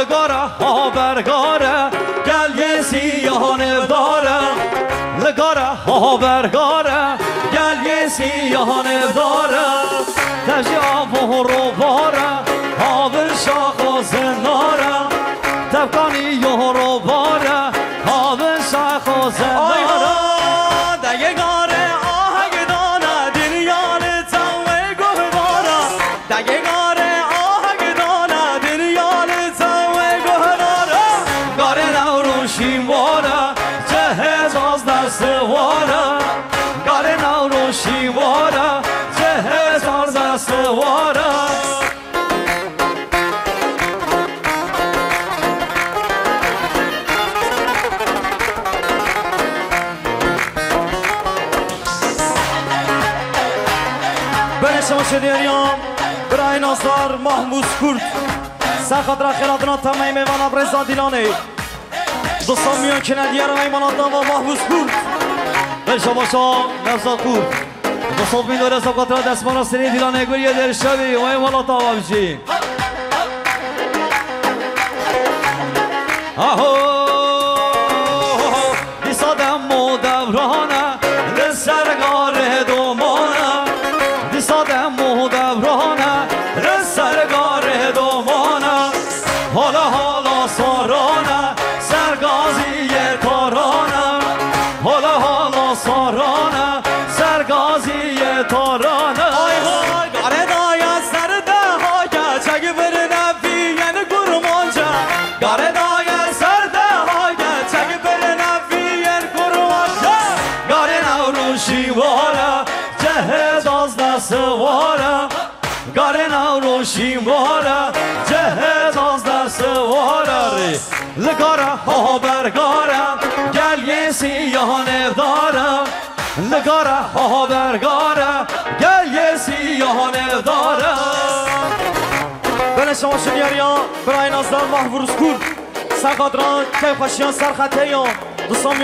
لگاره ها برگاره گل یه سیاهانه داره لگاره ها برگاره گل یه سیاهانه داره تجا رو باره ها به شاخ و زناره تبکانی یه رو باره ها به شاخ و زناره دیگه گاره آهنگ دانه دنیال تاوه گوه باره دیگه گاره آهنگ دانه دنیال تاوه گوه داره گاره نوروشیم واره جهز از دست واره گاره نوروشیم واره جهز از دست واره شما شدیریان برای ناصر محمود کرد سخت را خیراتنا تمام میوانات رضا دیلانه دوستان میان کنادیه را میمانات و محمود کرد به شما شما نفسات کرد دوستان میداره سبقات را دستمان سری دیلانه گوریه در شبی و ایمانات آوا بشی آهو دیسادم و دورانه لسرگار دومانه دیسادم و دورانه لسرگار دومانه حالا حالا سارانه سرگازی تارانه حالا حالا سارانه سرگازی تارانه آی وای گاره دایا سرده ها که چگه برنه فیین گرمانجا گاره دایا سرده ها که چگه برنه فیین گرمانجا گاره نوروشی واره جهز از دست واره گاره نوروشی واره جهز از دست واره لگاره ها برگاره گل یه سیاهانه داره لگاره ها برگاره گل یه سیاهانه داره بله شما شنیاریان برای ناصر محمود کرد سرقادران که خوشیان سرخطه یا دوستان